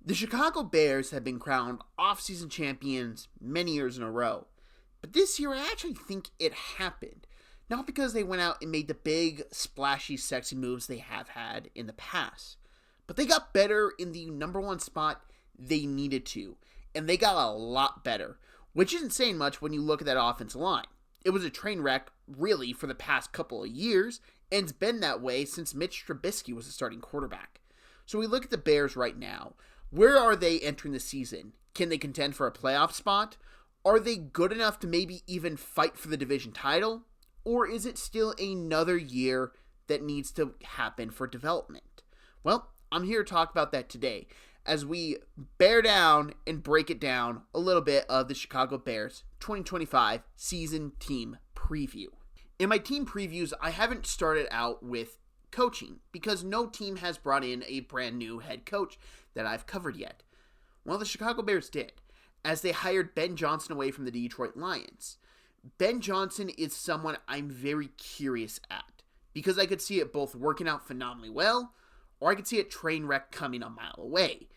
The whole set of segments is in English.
The Chicago Bears have been crowned offseason champions many years in a row. But this year, I actually think it happened. Not because they went out and made the big, splashy, sexy moves they have had in the past, but they got better in the number one spot they needed to, and they got a lot better, which isn't saying much when you look at that offensive line. It was a train wreck, really, for the past couple of years, and it's been that way since Mitch Trubisky was the starting quarterback. So we look at the Bears right now. Where are they entering the season? Can they contend for a playoff spot? Are they good enough to maybe even fight for the division title? Or is it still another year that needs to happen for development? Well, I'm here to talk about that today as we bear down and break it down a little bit of the Chicago Bears 2025 season team preview. In my team previews, I haven't started out with coaching because no team has brought in a brand new head coach that I've covered yet. Well, the Chicago Bears did, as they hired Ben Johnson away from the Detroit Lions. Ben Johnson is someone I'm very curious at because I could see it both working out phenomenally well or I could see a train wreck coming a mile away.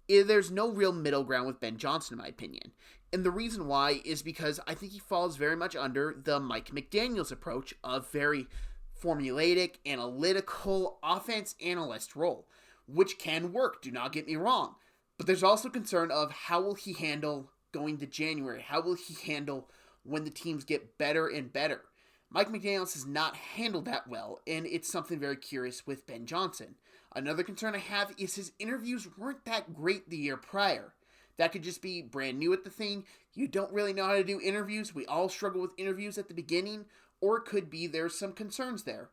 There's no real middle ground with Ben Johnson in my opinion. And the reason why is because I think he falls very much under the Mike McDaniels approach of very formulaic, analytical, offense analyst role, which can work, do not get me wrong. But there's also concern of how will he handle going to January? How will he handle when the teams get better and better? Mike McDaniels has not handled that well, and it's something very curious with Ben Johnson. Another concern I have is his interviews weren't that great the year prior. That could just be brand new at the thing. You don't really know how to do interviews. We all struggle with interviews at the beginning, or it could be there's some concerns there.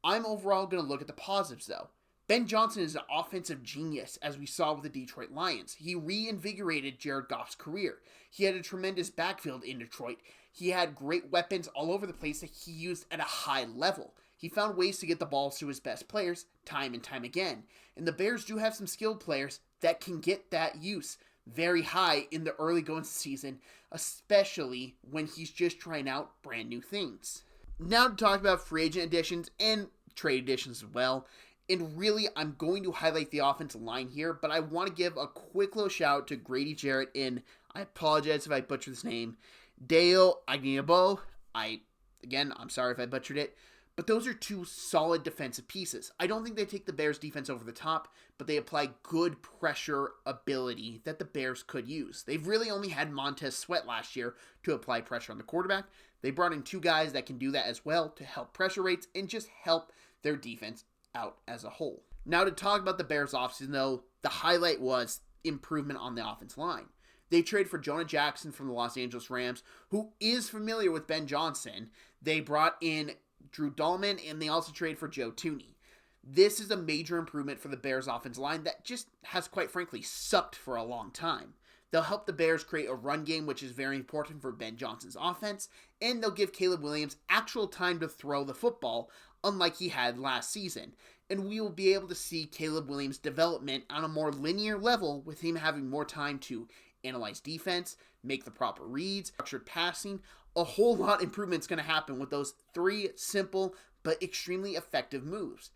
I'm overall going to look at the positives, though. Ben Johnson is an offensive genius, as we saw with the Detroit Lions. He reinvigorated Jared Goff's career. He had a tremendous backfield in Detroit. He had great weapons all over the place that he used at a high level. He found ways to get the balls to his best players time and time again. And the Bears do have some skilled players that can get that use very high in the early going season, especially when he's just trying out brand new things. Now to talk about free agent additions and trade additions as well. And really, I'm going to highlight the offensive line here, but I want to give a quick little shout out to Grady Jarrett and I apologize if I butchered his name, Dale Agnabo. I'm sorry if I butchered it, but those are two solid defensive pieces. I don't think they take the Bears defense over the top, but they apply good pressure ability that the Bears could use. They've really only had Montez Sweat last year to apply pressure on the quarterback. They brought in two guys that can do that as well to help pressure rates and just help their defense out as a whole. Now to talk about the Bears offseason though, the highlight was improvement on the offense line. They traded for Jonah Jackson from the Los Angeles Rams, who is familiar with Ben Johnson. They brought in Drew Dahlman, and they also traded for Joe Thuney. This is a major improvement for the Bears offensive line that just has, quite frankly, sucked for a long time. They'll help the Bears create a run game, which is very important for Ben Johnson's offense, and they'll give Caleb Williams actual time to throw the football, unlike he had last season. And we will be able to see Caleb Williams' development on a more linear level with him having more time to analyze defense, make the proper reads, structured passing. A whole lot of improvements going to happen with those three simple but extremely effective moves.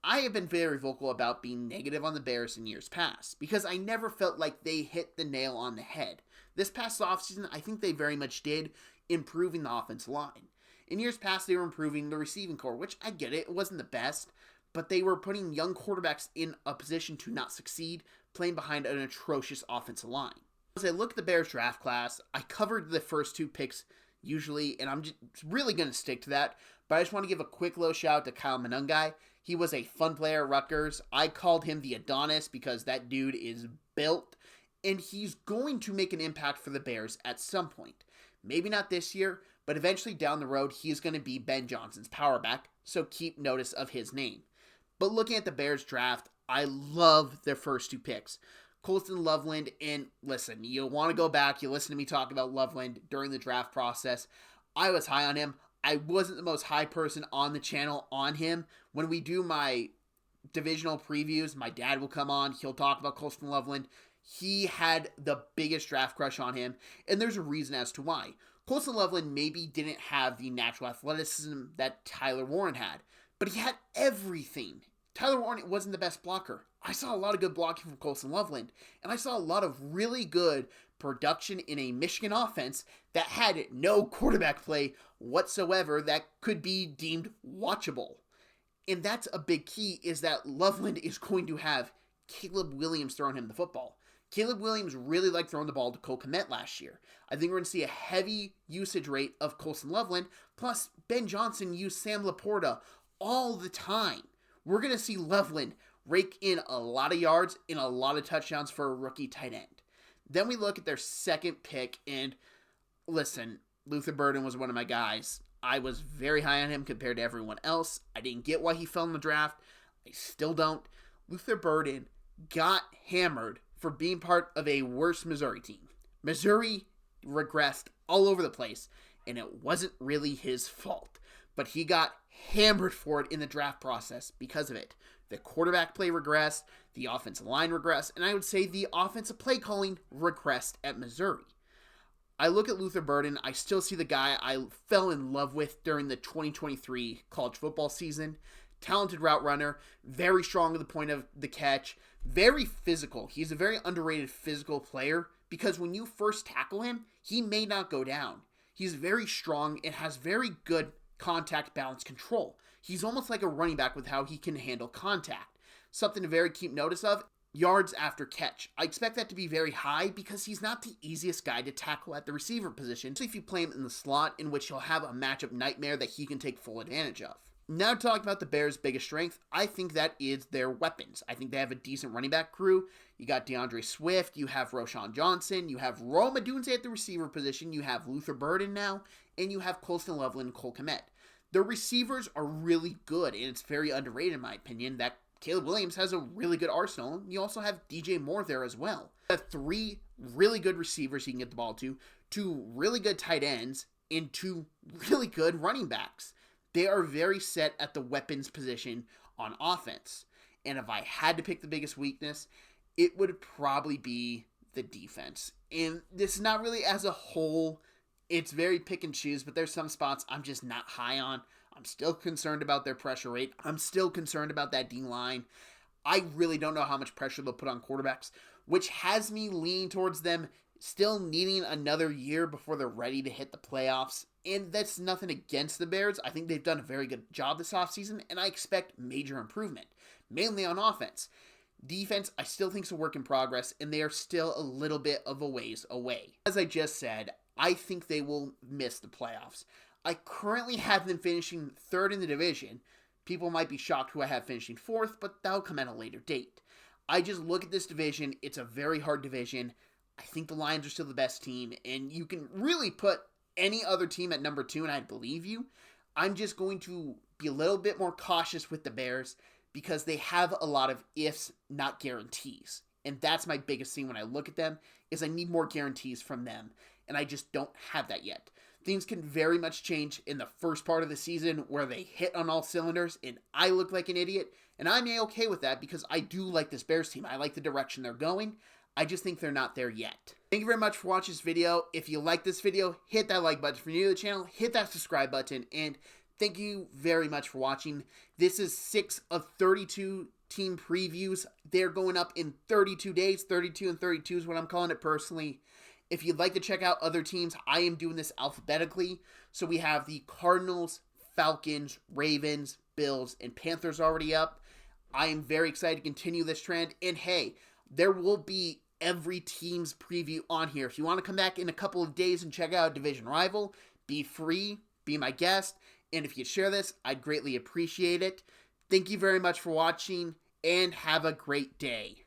I have been very vocal about being negative on the Bears in years past because I never felt like they hit the nail on the head. This past offseason, I think they very much did, improving the offensive line. In years past, they were improving the receiving core, which I get it wasn't the best, but they were putting young quarterbacks in a position to not succeed, playing behind an atrocious offensive line. As I look at the Bears draft class, I covered the first two picks usually, and I'm just really going to stick to that, but I just want to give a quick little shout out to Kyle Monangai. He was a fun player at Rutgers. I called him the Adonis because that dude is built, and he's going to make an impact for the Bears at some point. Maybe not this year, but eventually down the road, he is going to be Ben Johnson's power back, so keep notice of his name. But looking at the Bears draft, I love their first two picks. Colston Loveland, and listen, you'll want to go back, you listen to me talk about Loveland during the draft process. I was high on him. I wasn't the most high person on the channel on him. When we do my divisional previews, my dad will come on, he'll talk about Colston Loveland. He had the biggest draft crush on him, and there's a reason as to why. Colston Loveland maybe didn't have the natural athleticism that Tyler Warren had, but he had everything. Tyler Warren wasn't the best blocker. I saw a lot of good blocking from Colson Loveland, and I saw a lot of really good production in a Michigan offense that had no quarterback play whatsoever that could be deemed watchable. And that's a big key, is that Loveland is going to have Caleb Williams throwing him the football. Caleb Williams really liked throwing the ball to Cole Kmet last year. I think we're going to see a heavy usage rate of Colson Loveland, plus Ben Johnson used Sam Laporta all the time. We're going to see Loveland rake in a lot of yards and a lot of touchdowns for a rookie tight end. Then we look at their second pick, and listen, Luther Burden was one of my guys. I was very high on him compared to everyone else. I didn't get why he fell in the draft. I still don't. Luther Burden got hammered for being part of a worse Missouri team. Missouri regressed all over the place, and it wasn't really his fault. But he got hammered for it in the draft process because of it. The quarterback play regressed, the offensive line regressed, and I would say the offensive play calling regressed at Missouri. I look at Luther Burden, I still see the guy I fell in love with during the 2023 college football season. Talented route runner, very strong at the point of the catch, very physical. He's a very underrated physical player because when you first tackle him, he may not go down. He's very strong and has very good contact balance control. He's almost like a running back with how he can handle contact. Something to very keep notice of, yards after catch. I expect that to be very high because he's not the easiest guy to tackle at the receiver position, so if you play him in the slot, in which he'll have a matchup nightmare that he can take full advantage of. Now talking about the Bears' biggest strength, I think that is their weapons. I think they have a decent running back crew. You got DeAndre Swift, you have Roschon Johnson, you have Rome Odunze at the receiver position, you have Luther Burden now, and you have Colston Loveland and Cole Kmet. The receivers are really good, and it's very underrated in my opinion that Caleb Williams has a really good arsenal. You also have DJ Moore there as well. You have 3 really good receivers you can get the ball to, 2 really good tight ends, and 2 really good running backs. They are very set at the weapons position on offense. And if I had to pick the biggest weakness, it would probably be the defense. And this is not really as a whole. It's very pick and choose, but there's some spots I'm just not high on. I'm still concerned about their pressure rate. I'm still concerned about that D-line. I really don't know how much pressure they'll put on quarterbacks, which has me leaning towards them still needing another year before they're ready to hit the playoffs. And that's nothing against the Bears. I think they've done a very good job this offseason, and I expect major improvement, mainly on offense. Defense, I still think is a work in progress, and they are still a little bit of a ways away. As I just said, I think they will miss the playoffs. I currently have them finishing 3rd in the division. People might be shocked who I have finishing 4th, but that'll come at a later date. I just look at this division. It's a very hard division. I think the Lions are still the best team, and you can really put any other team at number 2, and I'd believe you. I'm just going to be a little bit more cautious with the Bears because they have a lot of ifs, not guarantees. And that's my biggest thing when I look at them, is I need more guarantees from them, and I just don't have that yet. Things can very much change in the first part of the season where they hit on all cylinders and I look like an idiot, and I'm okay with that because I do like this Bears team. I like the direction they're going. I just think they're not there yet. Thank you very much for watching this video. If you like this video, hit that like button. If you're new to the channel, hit that subscribe button, and thank you very much for watching. This is 6 of 32 team previews. They're going up in 32 days. 32 and 32 is what I'm calling it personally. If you'd like to check out other teams, I am doing this alphabetically. So we have the Cardinals, Falcons, Ravens, Bills, and Panthers already up. I am very excited to continue this trend. And hey, there will be every team's preview on here. If you want to come back in a couple of days and check out a division rival, be free, be my guest. And if you share this, I'd greatly appreciate it. Thank you very much for watching, and have a great day.